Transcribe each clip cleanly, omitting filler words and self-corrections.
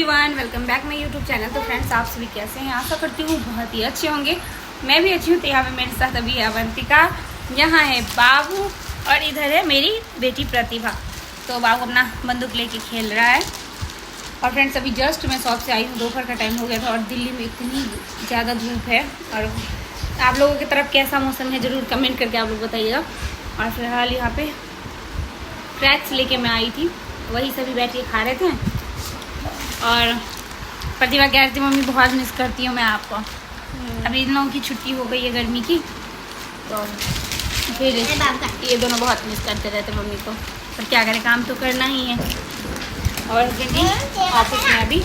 Everyone, welcome back my YouTube channel. तो friends, आप सभी कैसे हैं? आशा करती हूँ बहुत ही अच्छे होंगे। मैं भी अच्छी हूँ। तो यहाँ पे मेरे साथ अभी है अवंतिका, यहाँ है बाबू और इधर है मेरी बेटी प्रतिभा। तो बाबू अपना बंदूक लेके खेल रहा है। और फ्रेंड्स, अभी जस्ट मैं शॉप से आई हूँ, दोपहर का टाइम हो गया था और दिल्ली में इतनी ज़्यादा धूप है। और आप लोगों की तरफ कैसा मौसम है ज़रूर कमेंट करके आप लोग बताइएगा। और फिलहाल यहाँ पे क्रैक्स लेके मैं आई थी, वही सभी बैठ के खा रहे थे। और प्रतिभा कह रही थी मम्मी बहुत मिस करती हूँ मैं आपको। अभी इन लोगों की छुट्टी हो गई है गर्मी की, तो फिर ये दोनों बहुत मिस करते रहते मम्मी को। पर क्या करें, काम तो करना ही है। और ऑफिस में अभी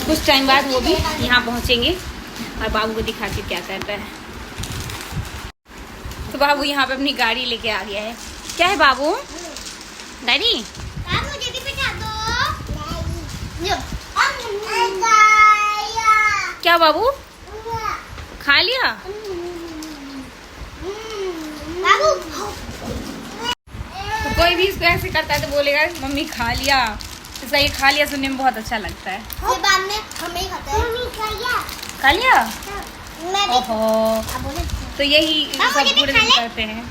कुछ टाइम बाद वो भी यहाँ पहुँचेंगे और बाबू को दिखाती क्या कर रहा है। तो बाबू यहाँ पे अपनी गाड़ी लेके आ गया है। क्या है बाबू? डैडी क्या बाबू खा लिया? बाबू तो कोई भी इसको ऐसे करता है तो बोलेगा मम्मी खा लिया। इसका ये खा लिया सुनने में बहुत अच्छा लगता है। फिर बाद में हमें ही खाता है। मम्मी खा लिया? मैं भी ओहो, तो यही सब पूरे दिन करते हैं।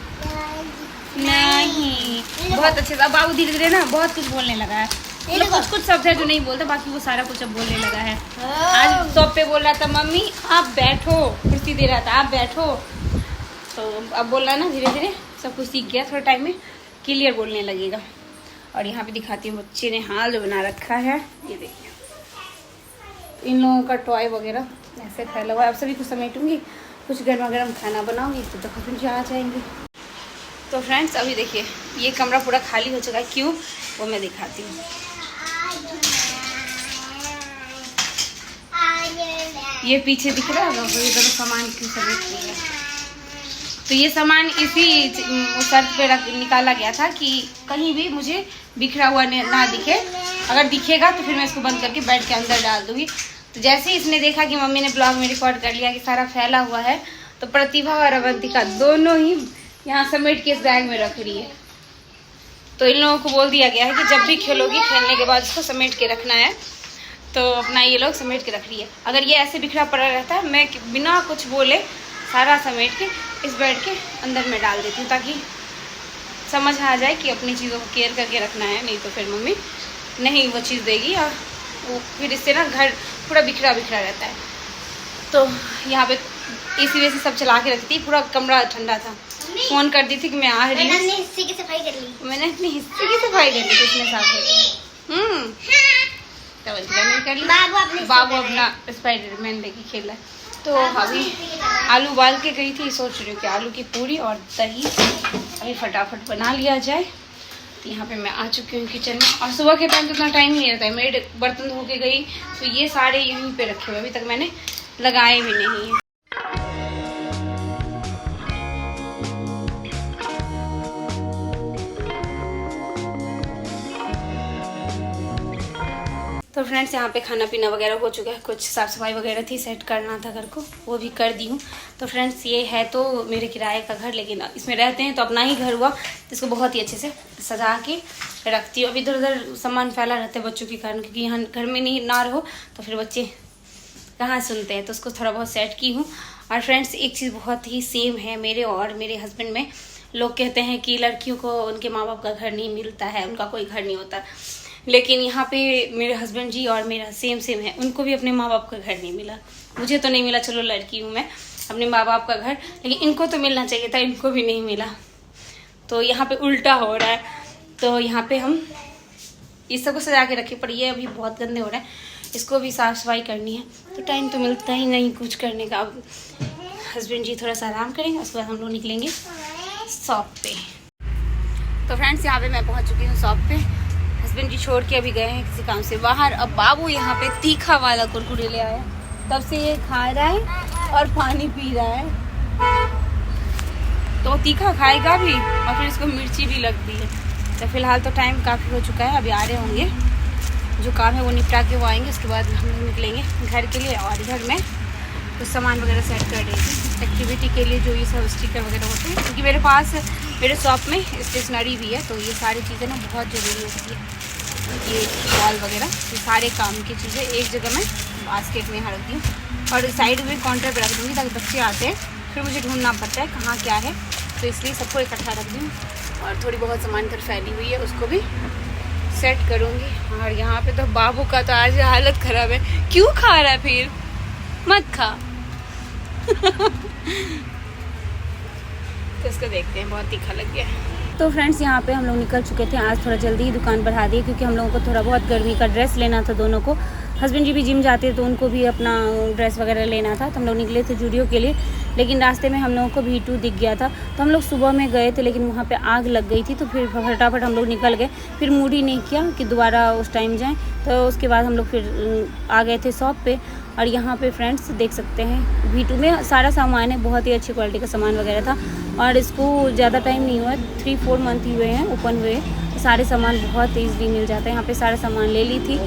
नहीं, बहुत अच्छे से। अब बाबू धीरे धीरे ना बहुत कुछ बोलने लगा है। मतलब कुछ शब्द है जो नहीं बोलता, बाकी वो सारा कुछ अब बोलने लगा है। आज शॉप पे बोल रहा था मम्मी आप बैठो, कुर्सी दे रहा था आप बैठो। तो अब बोल रहा है ना, धीरे धीरे सब कुछ सीख गया। थोड़ा टाइम में क्लियर बोलने लगेगा। और यहाँ पे दिखाती हूँ बच्चे ने हाल जो बना रखा है, ये देखिए। इन लोगों का टॉय वगैरह ऐसे फैला हुआ है। अब सभी कुछ समेटूंगी, कुछ गर्मा गर्म खाना बनाऊंगी तो फिर आ जाएंगे। तो फ्रेंड्स, अभी देखिए ये कमरा पूरा खाली हो चुका है। क्यों, वो मैं दिखाती हूँ। ये पीछे दिख रहा है, ये दोनों सामान क्यों समेट रही है। तो ये सामान इसी शर्त पे निकाला गया था कि कहीं भी मुझे बिखरा हुआ ना दिखे। अगर दिखेगा तो फिर मैं इसको बंद करके बेड के अंदर डाल दूंगी। तो जैसे ही इसने देखा कि मम्मी ने ब्लॉग में रिकॉर्ड कर लिया कि सारा फैला हुआ है, तो प्रतिभा और अवंतिका दोनों ही यहाँ समेट के इस बैग में रख रही है। तो इन लोगों को बोल दिया गया है कि जब भी खेलोगी, खेलने के बाद इसको समेट के रखना है। तो अपना ये लोग समेट के रख रही है। अगर ये ऐसे बिखरा पड़ा रहता है, मैं बिना कुछ बोले सारा समेट के इस बेड के अंदर में डाल देती हूँ, ताकि समझ आ जाए कि अपनी चीज़ों को केयर करके रखना है। नहीं तो फिर मम्मी नहीं वो चीज़ देगी और वो फिर इससे ना घर पूरा बिखरा बिखरा रहता है। तो यहाँ पे एसी वैसी सब चला के रखती, पूरा कमरा ठंडा था। फोन कर दी थी कि मैं आ रही हूँ। मैंने हिस्से की सफाई कर ली। मैंने अपने हिस्से की सफाई कर ली थी, इसमें साफ कर ली। बाबू अपना स्पाइडरमैन लेके खेला। तो अभी आलू उबाल के गई थी, सोच रही हूँ कि आलू की पूरी और दही अभी फटाफट बना लिया जाए। तो यहाँ पे मैं आ चुकी हूँ किचन में। और सुबह के टाइम तो इतना टाइम ही नहीं रहता है। मेरे बर्तन धो के गई तो ये सारे यहीं पे रखे हुए, अभी तक मैंने लगाए भी नहीं है। तो फ्रेंड्स, यहाँ पे खाना पीना वगैरह हो चुका है। कुछ साफ़ सफाई वगैरह थी, सेट करना था घर को, वो भी कर दी हूँ। तो फ्रेंड्स, ये है तो मेरे किराए का घर, लेकिन इसमें रहते हैं तो अपना ही घर हुआ, तो इसको बहुत ही अच्छे से सजा के रखती हूँ। अभी इधर उधर सामान फैला रहता है बच्चों के कारण, क्योंकि यहाँ घर में नहीं ना रहो तो फिर बच्चे कहाँ सुनते हैं। तो उसको थोड़ा बहुत सेट की हूँ। और फ्रेंड्स, एक चीज़ बहुत ही सेम है मेरे और मेरे हस्बैंड में। लोग कहते हैं कि लड़कियों को उनके माँ बाप का घर नहीं मिलता है, उनका कोई घर नहीं होता। लेकिन यहाँ पे मेरे हस्बैंड जी और मेरा सेम है। उनको भी अपने माँ बाप का घर नहीं मिला। मुझे तो नहीं मिला, चलो लड़की हूँ मैं, अपने माँ बाप का घर, लेकिन इनको तो मिलना चाहिए था, इनको भी नहीं मिला। तो यहाँ पे उल्टा हो रहा है। तो यहाँ पे हम इस सब को सजा के रखे, पर ये अभी बहुत गंदे हो रहे हैं, इसको भी साफ़ सफाई करनी है। तो टाइम तो मिलता ही नहीं कुछ करने का। अब हस्बैंड जी थोड़ा सा आराम करेंगे, उसके बाद हम लोग निकलेंगे शॉप पे। तो फ्रेंड्स, यहाँ पे मैं पहुँच चुकी हूँ शॉप पे। हस्बैंड जी छोड़ के अभी गए हैं किसी काम से बाहर। अब बाबू यहाँ पे तीखा वाला कुरकुरे ले आया, तब से ये खा रहा है और पानी पी रहा है। तो तीखा खाएगा भी और फिर इसको मिर्ची भी लगती है। तो फिलहाल तो टाइम काफ़ी हो चुका है, अभी आ रहे होंगे, जो काम है वो निपटा के वो आएंगे। उसके बाद हम लोग निकलेंगे घर के लिए। और घर में कुछ सामान वगैरह सेट कर रही थी एक्टिविटी के लिए, जो ये सब स्टिकर वगैरह होते हैं, क्योंकि मेरे पास मेरे शॉप में स्टेशनरी भी है। तो ये सारी चीज़ें ना बहुत ज़रूरी होती है। ये बॉल वगैरह, ये सारे काम की चीज़ें एक जगह मैं बास्केट में यहाँ रख दी हूँ और साइड में काउंटर पे रख दूँगी ताकि बच्चे आते हैं फिर मुझे ढूंढना पड़ता है कहाँ क्या है, तो इसलिए सबको इकट्ठा रख दूँ। और थोड़ी बहुत सामान इधर फैली हुई है उसको भी सेट करूँगी। और यहाँ पे तो बाबू का तो आज हालत ख़राब है। क्यों खा रहा है फिर? मत खा। तो इसको देखते हैं, बहुत तीखा लग गया है। तो फ्रेंड्स यहाँ पे हम लोग निकल चुके थे। आज थोड़ा जल्दी ही दुकान बढ़ा दी क्योंकि हम लोगों को थोड़ा बहुत गर्मी का ड्रेस लेना था दोनों को। हस्बैंड जी भी जिम जाते हैं तो उनको भी अपना ड्रेस वगैरह लेना था, तो हम लोग निकले थे जूडियो के लिए। लेकिन रास्ते में हम लोगों को V2 दिख गया था, तो हम लोग सुबह में गए थे लेकिन वहाँ पे आग लग गई थी, तो फिर फटाफट हम लोग निकल गए। फिर मूड ही नहीं किया कि दोबारा उस टाइम जाएं, तो उसके बाद हम लोग फिर आ गए थे शॉप पे। और यहाँ पे फ्रेंड्स देख सकते हैं V2 में सारा सामान है, बहुत ही अच्छी क्वालिटी का सामान वगैरह था। और इसको ज़्यादा टाइम नहीं हुआ, 3-4 मंथ ही हुए हैं ओपन हुए। सारे सामान बहुत ईज़िली मिल जाता है। यहाँ पे सारा सामान ले ली थी,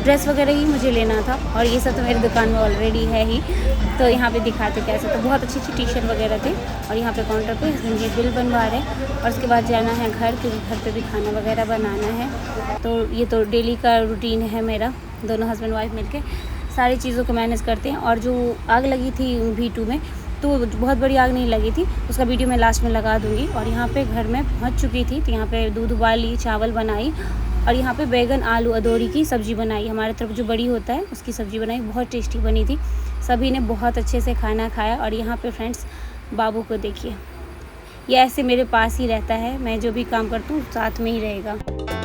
ड्रेस वगैरह ही मुझे लेना था और ये सब तो मेरी दुकान में ऑलरेडी है ही। तो यहाँ पे दिखाते कैसे, तो बहुत अच्छी अच्छी टी-शर्ट वगैरह थे। और यहाँ पे काउंटर पे हस्बैंड जी बिल बनवा रहे हैं और उसके बाद जाना है घर, क्योंकि घर पे भी खाना वगैरह बनाना है। तो ये तो डेली का रूटीन है मेरा, दोनों हस्बैंड वाइफ मिलके सारी चीज़ों को मैनेज करते हैं। और जो आग लगी थी V2 में, तो बहुत बड़ी आग नहीं लगी थी, उसका वीडियो मैं लास्ट में लगा दूंगी। और यहाँ पे घर में पहुँच चुकी थी, तो यहाँ पे दूध उबाली, चावल बनाई और यहाँ पे बैगन आलू अदौरी की सब्ज़ी बनाई। हमारे तरफ जो बड़ी होता है उसकी सब्ज़ी बनाई, बहुत टेस्टी बनी थी। सभी ने बहुत अच्छे से खाना खाया। और यहाँ पे फ्रेंड्स बाबू को देखिए, ये ऐसे मेरे पास ही रहता है, मैं जो भी काम करती हूँ साथ में ही रहेगा।